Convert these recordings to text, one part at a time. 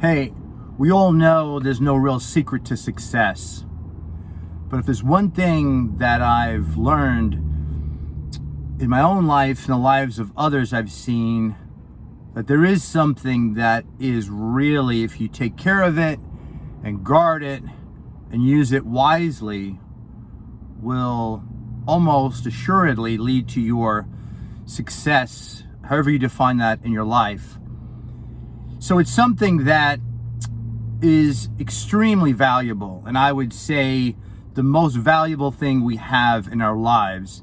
Hey, we all know there's no real secret to success. But if there's one thing that I've learned in my own life and the lives of others I've seen, that there is something that is really, if you take care of it and guard it and use it wisely, will almost assuredly lead to your success, however you define that in your life. So it's something that is extremely valuable, and I would say the most valuable thing we have in our lives.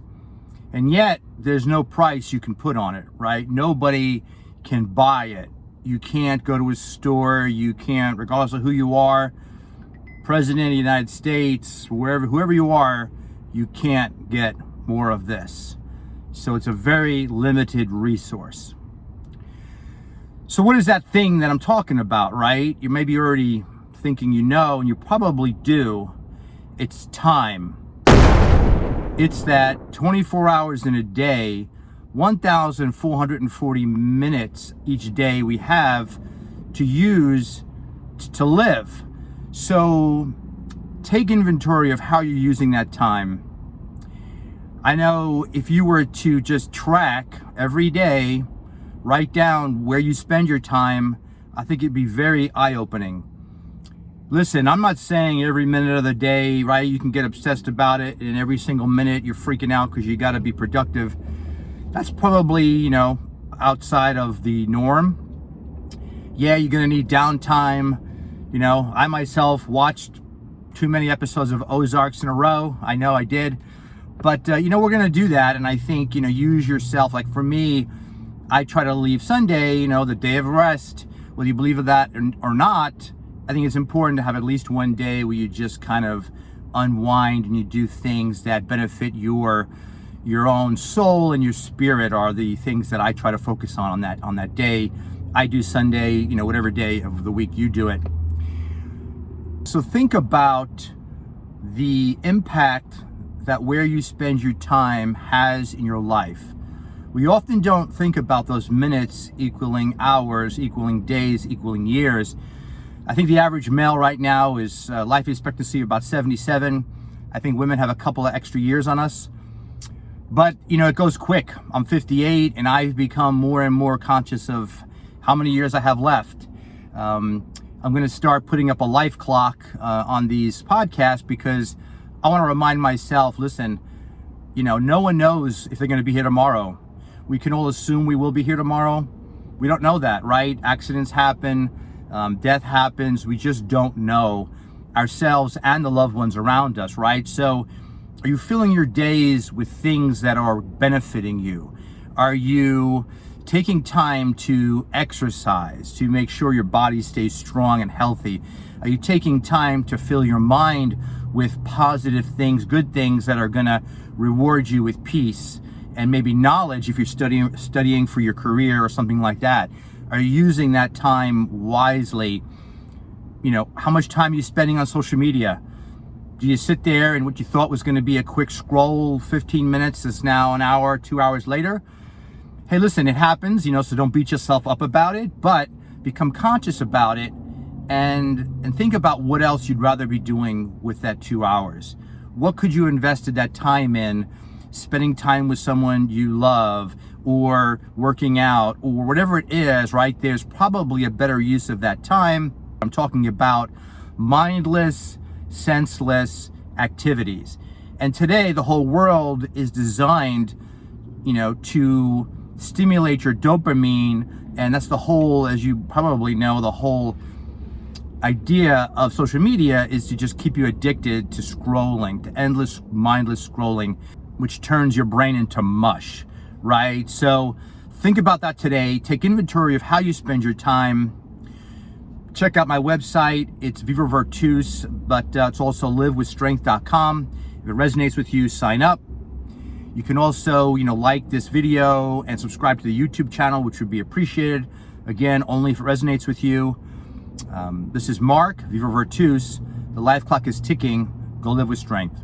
And yet there's no price you can put on it, right? Nobody can buy it. You can't go to a store, you can't, regardless of who you are, President of the United States, whoever you are, you can't get more of this. So it's a very limited resource. So what is that thing that I'm talking about, right? You may be already thinking you know, and you probably do. It's time. It's that 24 hours in a day, 1,440 minutes each day we have to use to live. So take inventory of how you're using that time. I know if you were to just track every day, write down where you spend your time, I think it'd be very eye-opening. Listen, I'm not saying every minute of the day, right, you can get obsessed about it, and every single minute you're freaking out because you got to be productive. That's probably, outside of the norm. Yeah, you're going to need downtime. I myself watched too many episodes of Ozarks in a row. I know I did. But, we're going to do that, and I think, use yourself. Like for me, I try to leave Sunday, the day of rest, whether you believe in that or not. I think it's important to have at least one day where you just kind of unwind and you do things that benefit your own soul and your spirit are the things that I try to focus on that day. I do Sunday, whatever day of the week you do it. So think about the impact that where you spend your time has in your life. We often don't think about those minutes equaling hours, equaling days, equaling years. I think the average male right now is life expectancy of about 77. I think women have a couple of extra years on us. But, it goes quick. I'm 58, and I've become more and more conscious of how many years I have left. I'm going to start putting up a life clock on these podcasts because I want to remind myself, listen, no one knows if they're going to be here tomorrow. We can all assume we will be here tomorrow. We don't know that, right? Accidents happen, death happens. We just don't know ourselves and the loved ones around us, right? So are you filling your days with things that are benefiting you? Are you taking time to exercise, to make sure your body stays strong and healthy? Are you taking time to fill your mind with positive things, good things that are gonna reward you with peace and maybe knowledge if you're studying for your career or something like that? Are you using that time wisely? How much time are you spending on social media? Do you sit there and what you thought was going to be a quick scroll, 15 minutes is now an hour, 2 hours later? Hey, listen, it happens, so don't beat yourself up about it, but become conscious about it and think about what else you'd rather be doing with that 2 hours. What could you invested that time in? Spending time with someone you love, or working out, or whatever it is, right? There's probably a better use of that time. I'm talking about mindless, senseless activities. And today the whole world is designed, to stimulate your dopamine. And that's the whole, as you probably know, the whole idea of social media is to just keep you addicted to scrolling, to endless, mindless scrolling, which turns your brain into mush, right? So think about that today. Take inventory of how you spend your time. Check out my website. It's Viva Virtus, but it's also livewithstrength.com. If it resonates with you, sign up. You can also, like this video and subscribe to the YouTube channel, which would be appreciated. Again, only if it resonates with you. This is Mark, Viva Virtus. The life clock is ticking. Go live with strength.